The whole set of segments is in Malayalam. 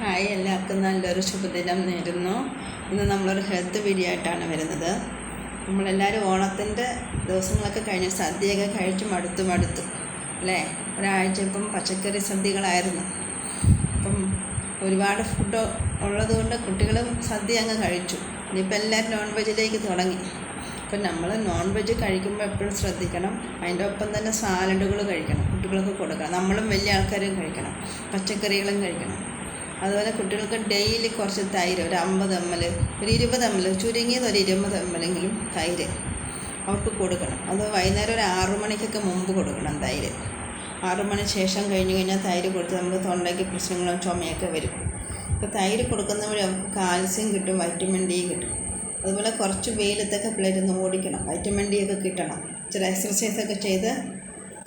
ഹായ്, എല്ലാവർക്കും നല്ലൊരു ശുഭദിനം നേരുന്നു. ഇന്ന് നമ്മളൊരു ഹെൽത്ത് വീഡിയോ ആയിട്ടാണ് വരുന്നത്. നമ്മളെല്ലാവരും ഓണത്തിൻ്റെ ദിവസങ്ങളൊക്കെ കഴിഞ്ഞ് സദ്യയൊക്കെ കഴിച്ച് മടുത്തു അല്ലേ? ഒരാഴ്ച ഇപ്പം പച്ചക്കറി സദ്യകളായിരുന്നു. അപ്പം ഒരുപാട് ഫുഡ് ഉള്ളതുകൊണ്ട് കുട്ടികളും സദ്യ അങ്ങ് കഴിച്ചു. ഇനിയിപ്പോൾ എല്ലാവരും നോൺ വെജിലേക്ക് തുടങ്ങി. അപ്പം നമ്മൾ നോൺ വെജ് കഴിക്കുമ്പോൾ എപ്പോഴും ശ്രദ്ധിക്കണം. അതിൻ്റെ ഒപ്പം തന്നെ സാലഡുകൾ കഴിക്കണം, കുട്ടികൾക്ക് കൊടുക്കണം. നമ്മളും വലിയ ആൾക്കാരും കഴിക്കണം, പച്ചക്കറികളും കഴിക്കണം. അതുപോലെ കുട്ടികൾക്ക് ഡെയിലി കുറച്ച് തൈര്, ഒരു 50 ml, ഒരു 20 ml, ചുരുങ്ങിയത് ഒരു 20 ml എങ്കിലും തൈര് അവർക്ക് കൊടുക്കണം. അത് വൈകുന്നേരം ഒരു 6 മണിക്കൊക്കെ മുമ്പ് കൊടുക്കണം തൈര്. 6 മണി ശേഷം കഴിഞ്ഞാൽ തൈര് കൊടുത്ത് നമുക്ക് തൊണ്ടയ്ക്ക് പ്രശ്നങ്ങളും ചുമയൊക്കെ വരും. അപ്പോൾ തൈര് കൊടുക്കുന്ന വഴി നമുക്ക് കാൽസ്യം കിട്ടും, വൈറ്റമിൻ ഡി കിട്ടും. അതുപോലെ കുറച്ച് വെയിലത്തൊക്കെ പിള്ളേരൊന്ന് ഓടിക്കണം, വൈറ്റമിൻ ഡി ഒക്കെ കിട്ടണം. ഇച്ചിരി എക്സർസൈസൊക്കെ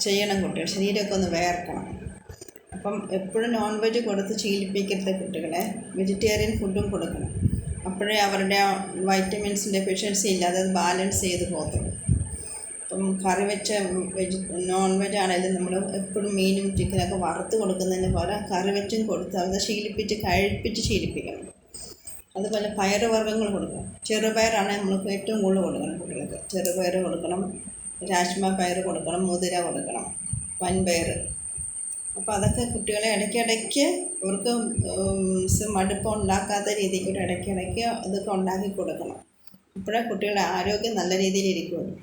ചെയ്യണം, കുട്ടികൾ ശരീരമൊക്കെ ഒന്ന് വേർക്കണം. അപ്പം എപ്പോഴും നോൺ വെജ് കൊടുത്ത് ശീലിപ്പിക്കരുത് കുട്ടികളെ. വെജിറ്റേറിയൻ ഫുഡും കൊടുക്കണം. അപ്പോഴേ അവരുടെ വൈറ്റമിൻസിൻ്റെ ഡെഫിഷ്യൻസി ഇല്ലാതെ അത് ബാലൻസ് ചെയ്ത് പോകത്തുള്ളൂ. അപ്പം കറി വെച്ച നോൺ വെജ് ആണെങ്കിലും നമ്മൾ എപ്പോഴും മീനും ചിക്കനൊക്കെ വറുത്ത് കൊടുക്കുന്നതിന് പോലെ കറി വെച്ചും കൊടുത്ത് അത് കഴിപ്പിച്ച് ശീലിപ്പിക്കണം. അതുപോലെ പയറുവർഗ്ഗങ്ങൾ കൊടുക്കണം. ചെറുപയറാണെങ്കിൽ നമ്മൾക്ക് ഏറ്റവും കൂടുതൽ കൊടുക്കണം കുട്ടികൾക്ക്. ചെറുപയർ കൊടുക്കണം, രാജ്മ പയർ കൊടുക്കണം, മുതിര കൊടുക്കണം, വൻപയർ. അപ്പോൾ അതൊക്കെ കുട്ടികളെ ഇടയ്ക്കിടയ്ക്ക് അവർക്ക് മടുപ്പ് ഉണ്ടാക്കാത്ത രീതിക്ക് ഇടയ്ക്കിടയ്ക്ക് അതൊക്കെ ഉണ്ടാക്കി കൊടുക്കണം. അപ്പോഴേ കുട്ടികളുടെ ആരോഗ്യം നല്ല രീതിയിൽ ഇരിക്കുള്ളൂ.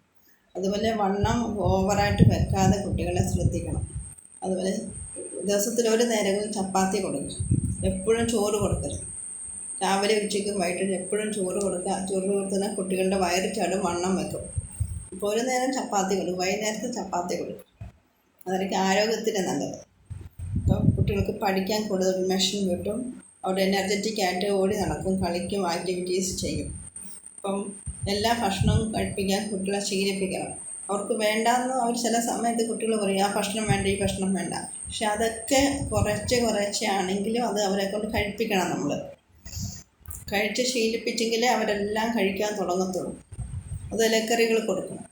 അതുപോലെ വണ്ണം ഓവറായിട്ട് വെക്കാതെ കുട്ടികളെ ശ്രദ്ധിക്കണം. അതുപോലെ ദിവസത്തിൽ ഒരു നേരങ്ങളിൽ ചപ്പാത്തി കൊടുക്കുക, എപ്പോഴും ചോറ് കൊടുക്കരുത്. രാവിലെ ഉച്ചയ്ക്കും വൈകിട്ടും എപ്പോഴും ചോറ് കൊടുക്കുക. ചോറ് കൊടുത്താൽ കുട്ടികളുടെ വയറ് ചാടും, വണ്ണം വെക്കും. ഇപ്പോൾ ഒരു നേരം ചപ്പാത്തി കൊടുക്കും, വൈകുന്നേരത്തെ ചപ്പാത്തി കൊടുക്കും. അതൊക്കെ ആരോഗ്യത്തിന് നല്ലത്. അപ്പം കുട്ടികൾക്ക് പഠിക്കാൻ കൂടുതൽ ഉന്മേഷം കിട്ടും. അവിടെ എനർജറ്റിക് ആയിട്ട് ഓടി നടക്കും, കളിക്കും, ആക്ടിവിറ്റീസ് ചെയ്യും. അപ്പം എല്ലാ ഭക്ഷണവും കഴിപ്പിക്കാൻ കുട്ടികളെ ശീലിപ്പിക്കണം. അവർക്ക് വേണ്ടാന്ന് അവർ ചില സമയത്ത് കുട്ടികൾ പറയും, ആ ഭക്ഷണം വേണ്ട, ഈ ഭക്ഷണം വേണ്ട. പക്ഷെ അതൊക്കെ കുറച്ച് ആണെങ്കിലും അത് അവരെ കൊണ്ട് കഴിപ്പിക്കണം. നമ്മൾ കഴിച്ച് ശീലിപ്പിച്ചെങ്കിലേ അവരെല്ലാം കഴിക്കാൻ തുടങ്ങത്തുള്ളൂ. അത് ഇലക്കറികൾ കൊടുക്കണം.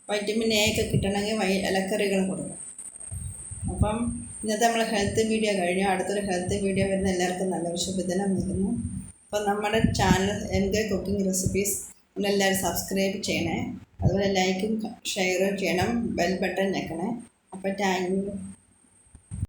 വൈറ്റമിൻ എ ഒക്കെ കിട്ടണമെങ്കിൽ ഇലക്കറികൾ കൊടുക്കണം. അപ്പം ഇന്നത്തെ നമ്മൾ ഹെൽത്ത് വീഡിയോ കഴിഞ്ഞു. അടുത്തൊരു ഹെൽത്ത് വീഡിയോ വരുന്ന എല്ലാവർക്കും നല്ല ശുഭദിനം നേരുന്നു. അപ്പം നമ്മുടെ ചാനൽ MK കുക്കിംഗ് റെസിപ്പീസ് നമ്മളെല്ലാവരും സബ്സ്ക്രൈബ് ചെയ്യണേ. അതുപോലെ ലൈക്കും ഷെയറും ചെയ്യണം, ബെൽ ബട്ടൺ ഞെക്കണേ. അപ്പോൾ താങ്ക് യു.